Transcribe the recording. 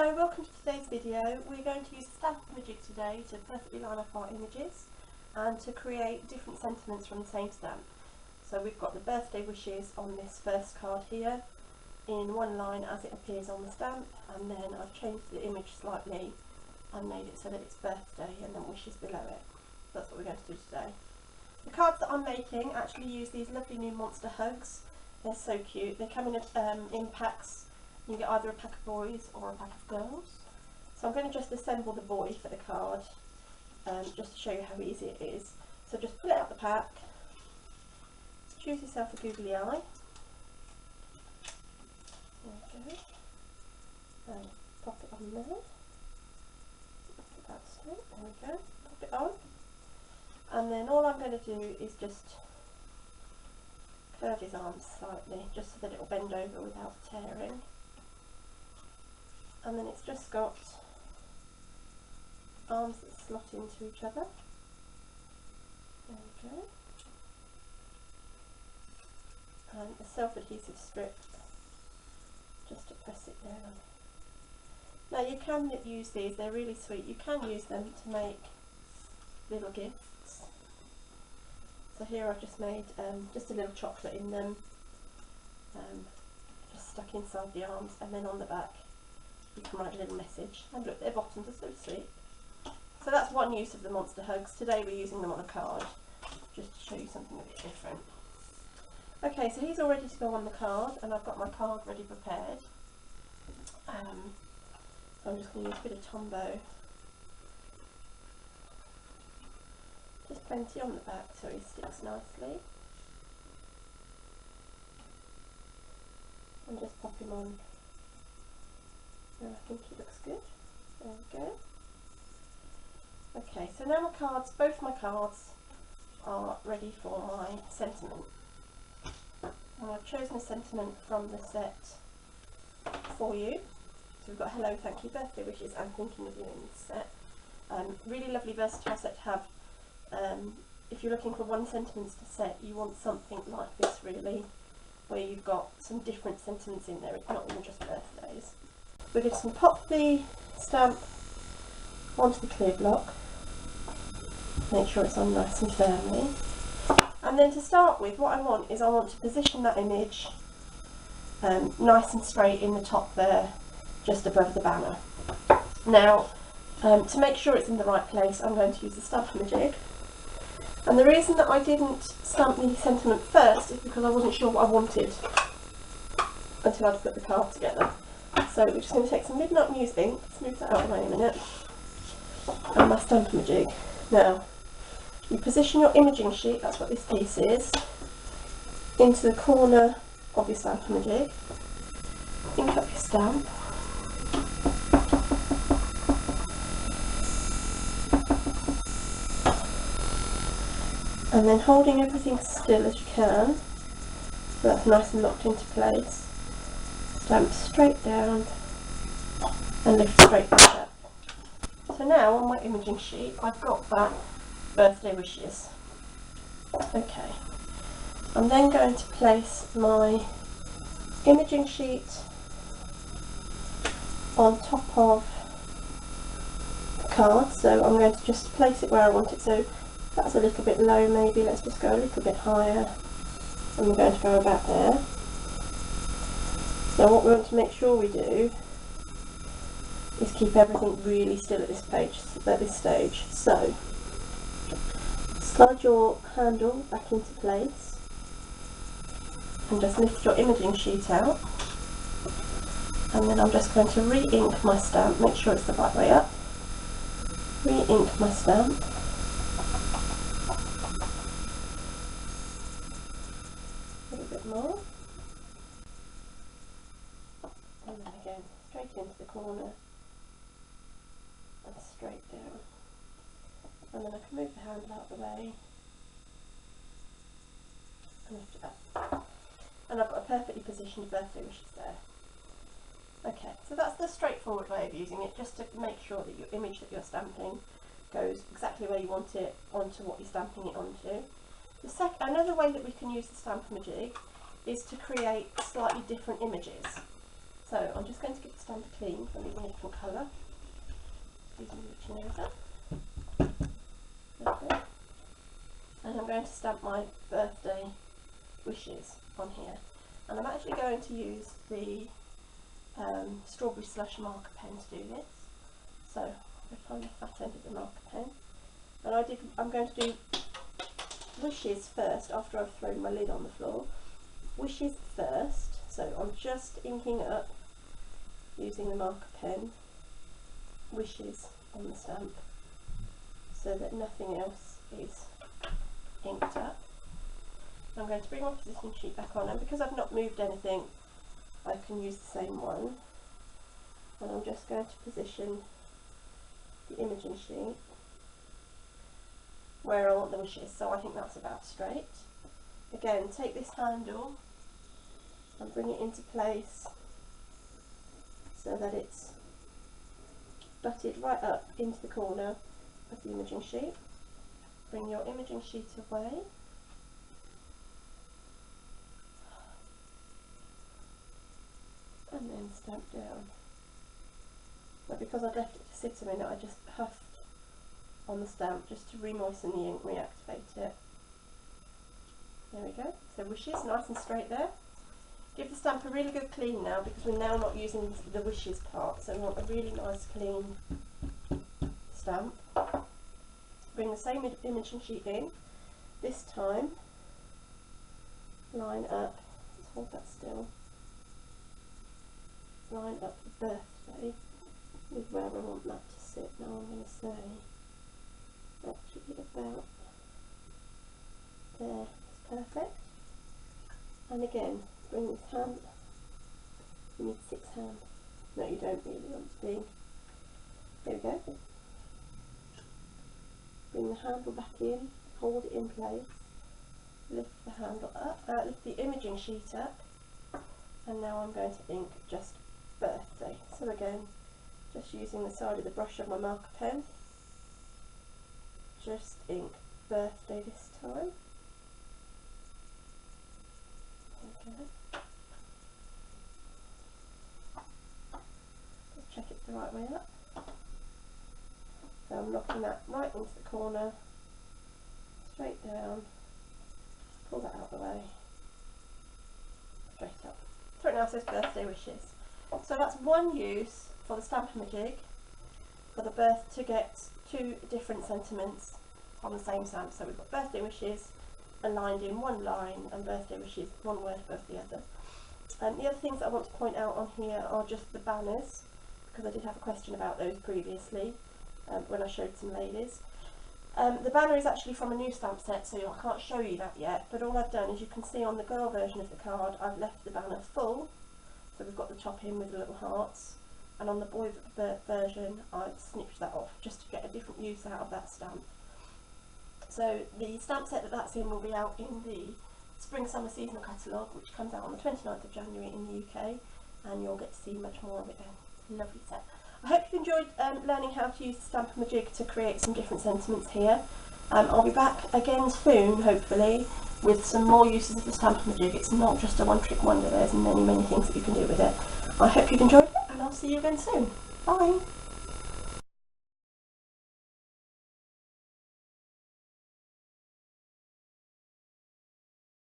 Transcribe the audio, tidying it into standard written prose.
Hello, welcome to today's video. We're going to use Stamp-a-ma-jig today to perfectly line up our images and to create different sentiments from the same stamp. So we've got the birthday wishes on this first card here in one line as it appears on the stamp, and then I've changed the image slightly and made it so that it's birthday and then wishes below it. That's what we're going to do today. The cards that I'm making actually use these lovely new monster hugs. They're so cute. They come in packs. You can get either a pack of boys or a pack of girls. So I'm going to just assemble the boy for the card, just to show you how easy it is. So just pull it out the pack, choose yourself a googly eye, there we go, and pop it on there, put that straight, there we go, pop it on, and then all I'm going to do is just curve his arms slightly, just so that it will bend over without tearing. And then it's just got arms that slot into each other. There we go. And a self-adhesive strip just to press it down. Now you can use these, they're really sweet. You can use them to make little gifts. So here I've just made just a little chocolate in them, just stuck inside the arms, and then on the back you can write a little message, and look, their bottoms are so sweet. So that's one use of the monster hugs. Today we're using them on a card, just to show you something a bit different. Okay, so he's all ready to go on the card, and I've got my card ready prepared. So I'm just going to use a bit of Tombow, just plenty on the back so he sticks nicely, and just pop him on. I think he looks good. There we go. Okay, so now my cards, both my cards are ready for my sentiment. And I've chosen a sentiment from the set for you. So we've got hello, thank you, birthday wishes, and thinking of you in this set. Really lovely versatile set to have. If you're looking for one sentiments to set, you want something like this really, where you've got some different sentiments in there, it's not all just birthdays. We're just going to pop the stamp onto the clear block, make sure it's on nice and firmly, and then to start with what I want to position that image nice and straight in the top there, just above the banner. Now to make sure it's in the right place, I'm going to use the Stamp-a-ma-jig, and the reason that I didn't stamp the sentiment first is because I wasn't sure what I wanted until I'd put the card together. So we're just going to take some Midnight Muse ink, let's move that out of the way a minute, and my Stamp-a-ma-jig. Now, you position your imaging sheet, that's what this piece is, into the corner of your Stamp-a-ma-jig, ink up your stamp, and then holding everything still as you can, so that's nice and locked into place. Stamp straight down and lift straight back up. So now on my imaging sheet I've got that birthday wishes. Okay, I'm then going to place my imaging sheet on top of the card, so I'm going to just place it where I want it. So that's a little bit low maybe, let's just go a little bit higher, and we're going to go about there. Now what we want to make sure we do is keep everything really still at this stage. So slide your handle back into place and just lift your imaging sheet out, and then I'm just going to re-ink my stamp, make sure it's the right way up, re-ink my stamp, a little bit more. And then again, straight into the corner and straight down. And then I can move the handle out of the way and lift it up. And I've got a perfectly positioned birthday wishes there. Okay, so that's the straightforward way of using it, just to make sure that your image that you're stamping goes exactly where you want it onto what you're stamping it onto. Another way that we can use the Stamp-a-ma-jig is to create slightly different images. So I'm just going to give the stamp a clean from using a different colour, using the witching eraser. Okay. And I'm going to stamp my birthday wishes on here. And I'm actually going to use the strawberry slush marker pen to do this. So I'll find the fat end of the marker pen. And I'm going to do wishes first after I've thrown my lid on the floor. Wishes first, so I'm just inking up using the marker pen, wishes on the stamp, so that nothing else is inked up. I'm going to bring my positioning sheet back on, and because I've not moved anything, I can use the same one. And I'm just going to position the imaging sheet where I want the wishes, so I think that's about straight. Again, take this handle and bring it into place so that it's butted right up into the corner of the imaging sheet. Bring your imaging sheet away. And then stamp down. But because I'd left it to sit a minute, I just puffed on the stamp just to re-moisten the ink, reactivate it. There we go. So wishes, nice and straight there. Give the stamp a really good clean now, because we're now not using the wishes part, so we want a really nice clean stamp. Bring the same imaging sheet in. This time, line up, let's hold that still, line up the birthday with where I want that to sit. Now I'm going to say actually about there is perfect. And again, bring this hand, you need 6 hands. No, you don't really, I'm just being, there we go. Bring the handle back in, hold it in place, lift the handle up, lift the imaging sheet up, and now I'm going to ink just birthday. So again, just using the side of the brush of my marker pen, just ink birthday this time. Okay. Just check it's the right way up. So I'm knocking that right into the corner, straight down, pull that out of the way, straight up. So it now says birthday wishes. So that's one use for the Stamp-a-ma-jig, for the birth, to get 2 different sentiments on the same stamp. So we've got birthday wishes aligned in one line and birthday wishes one word above the other. And the other things that I want to point out on here are just the banners, because I did have a question about those previously when I showed some ladies. The banner is actually from a new stamp set, so I can't show you that yet, but all I've done is, you can see on the girl version of the card, I've left the banner full, so we've got the top in with the little hearts, and on the boy version I snipped that off just to get a different use out of that stamp. So the stamp set that's in will be out in the Spring Summer Seasonal Catalogue, which comes out on the 29th of January in the UK, and you'll get to see much more of it then. Lovely set. I hope you've enjoyed learning how to use the Stamp-a-ma-jig to create some different sentiments here. I'll be back again soon, hopefully, with some more uses of the Stamp-a-ma-jig. It's not just a one-trick wonder, there's many things that you can do with it. I hope you've enjoyed it, and I'll see you again soon. Bye!